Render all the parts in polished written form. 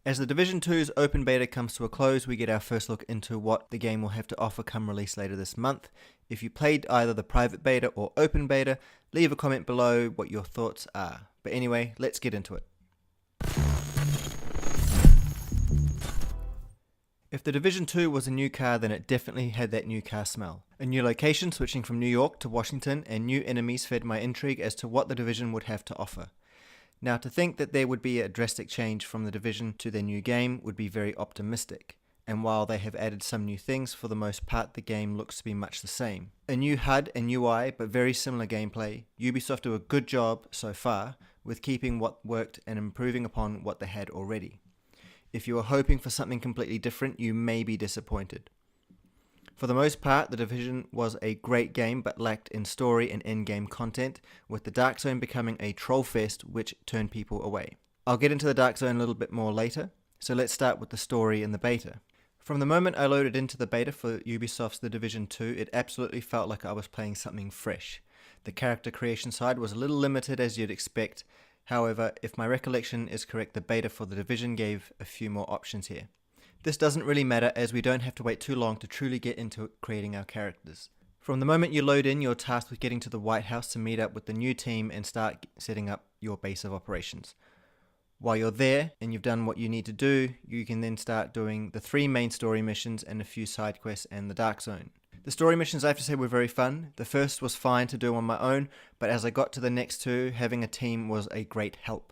As the Division 2's open beta comes to a close, we get our first look into what the game will have to offer come release later this month. If you played either the private beta or open beta, leave a comment below what your thoughts are. But anyway, let's get into it. If the Division 2 was a new car, then it definitely had that new car smell. A new location switching from New York to Washington, and new enemies fed my intrigue as to what the Division would have to offer. Now, to think that there would be a drastic change from the Division to their new game would be very optimistic, and while they have added some new things, for the most part the game looks to be much the same. A new HUD and UI, but very similar gameplay. Ubisoft do a good job so far with keeping what worked and improving upon what they had already. If you are hoping for something completely different, you may be disappointed. For the most part, The Division was a great game but lacked in story and in-game content, with the Dark Zone becoming a troll fest which turned people away. I'll get into the Dark Zone a little bit more later, so let's start with the story in the beta. From the moment I loaded into the beta for Ubisoft's The Division 2, it absolutely felt like I was playing something fresh. The character creation side was a little limited as you'd expect. However, if my recollection is correct, the beta for The Division gave a few more options here. This doesn't really matter as we don't have to wait too long to truly get into creating our characters. From the moment you load in, you're tasked with getting to the White House to meet up with the new team and start setting up your base of operations. While you're there and you've done what you need to do, you can then start doing the 3 main story missions and a few side quests and the Dark Zone. The story missions, I have to say, were very fun. The first was fine to do on my own, but as I got to the next 2, having a team was a great help.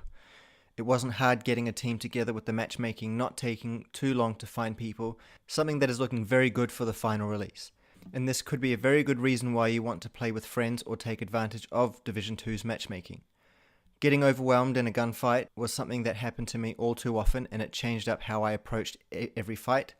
It wasn't hard getting a team together, with the matchmaking not taking too long to find people, something that is looking very good for the final release. And this could be a very good reason why you want to play with friends or take advantage of Division 2's matchmaking. Getting overwhelmed in a gunfight was something that happened to me all too often, and it changed up how I approached every fight.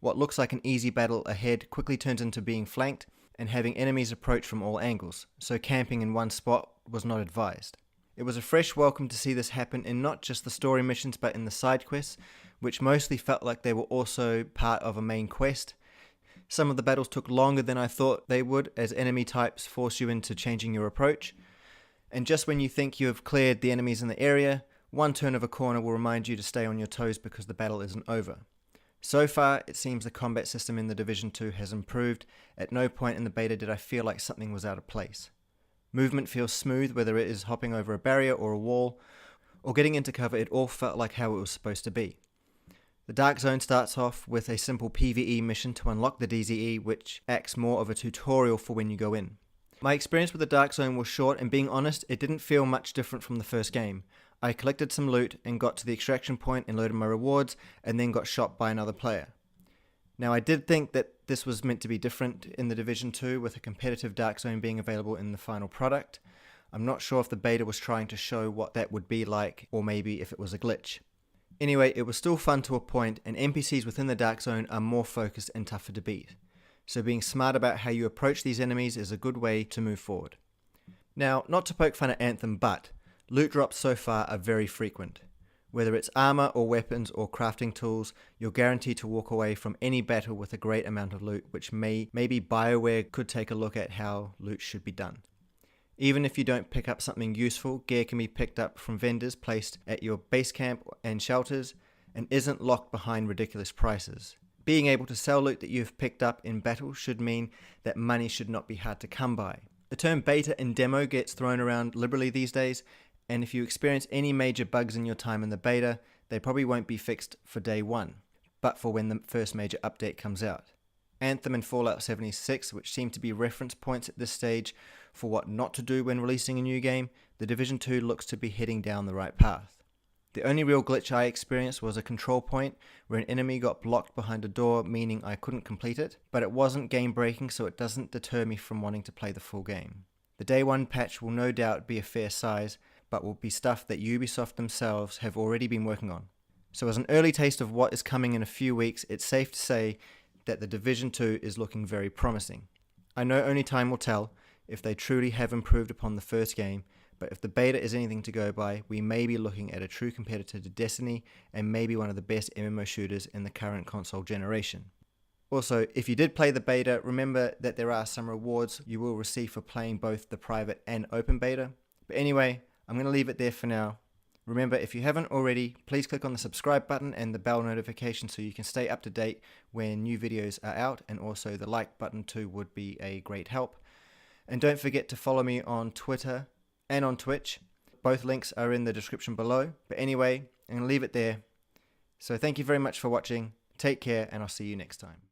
What looks like an easy battle ahead quickly turns into being flanked and having enemies approach from all angles, so camping in one spot was not advised. It was a fresh welcome to see this happen in not just the story missions but in the side quests, which mostly felt like they were also part of a main quest. Some of the battles took longer than I thought they would, as enemy types force you into changing your approach. And just when you think you have cleared the enemies in the area, one turn of a corner will remind you to stay on your toes because the battle isn't over. So far, it seems the combat system in the Division 2 has improved. At no point in the beta did I feel like something was out of place. Movement feels smooth, whether it is hopping over a barrier or a wall, or getting into cover. It all felt like how it was supposed to be. The Dark Zone starts off with a simple PvE mission to unlock the DZE, which acts more of a tutorial for when you go in. My experience with the Dark Zone was short, and being honest, it didn't feel much different from the first game. I collected some loot and got to the extraction point and loaded my rewards, and then got shot by another player. Now, I did think that this was meant to be different in the Division 2, with a competitive Dark Zone being available in the final product. I'm not sure if the beta was trying to show what that would be like, or maybe if it was a glitch. Anyway, it was still fun to a point, and NPCs within the Dark Zone are more focused and tougher to beat. So being smart about how you approach these enemies is a good way to move forward. Now, not to poke fun at Anthem, but loot drops so far are very frequent. Whether it's armor or weapons or crafting tools, you're guaranteed to walk away from any battle with a great amount of loot, which maybe BioWare could take a look at how loot should be done. Even if you don't pick up something useful, gear can be picked up from vendors placed at your base camp and shelters, and isn't locked behind ridiculous prices. Being able to sell loot that you've picked up in battle should mean that money should not be hard to come by. The term beta and demo gets thrown around liberally these days, and if you experience any major bugs in your time in the beta, they probably won't be fixed for day one, but for when the first major update comes out. Anthem and Fallout 76, which seem to be reference points at this stage for what not to do when releasing a new game, the Division 2 looks to be heading down the right path. The only real glitch I experienced was a control point where an enemy got blocked behind a door, meaning I couldn't complete it, but it wasn't game breaking, so it doesn't deter me from wanting to play the full game. The day one patch will no doubt be a fair size, but will be stuff that Ubisoft themselves have already been working on. So as an early taste of what is coming in a few weeks, it's safe to say that the Division 2 is looking very promising. I know only time will tell if they truly have improved upon the first game, but if the beta is anything to go by, we may be looking at a true competitor to Destiny and maybe one of the best MMO shooters in the current console generation. Also, if you did play the beta, remember that there are some rewards you will receive for playing both the private and open beta. But anyway, I'm going to leave it there for now. Remember, if you haven't already, please click on the subscribe button and the bell notification so you can stay up to date when new videos are out, and also the like button too would be a great help. And don't forget to follow me on Twitter and on Twitch. Both links are in the description below. But anyway, I'm going to leave it there. So thank you very much for watching. Take care, and I'll see you next time.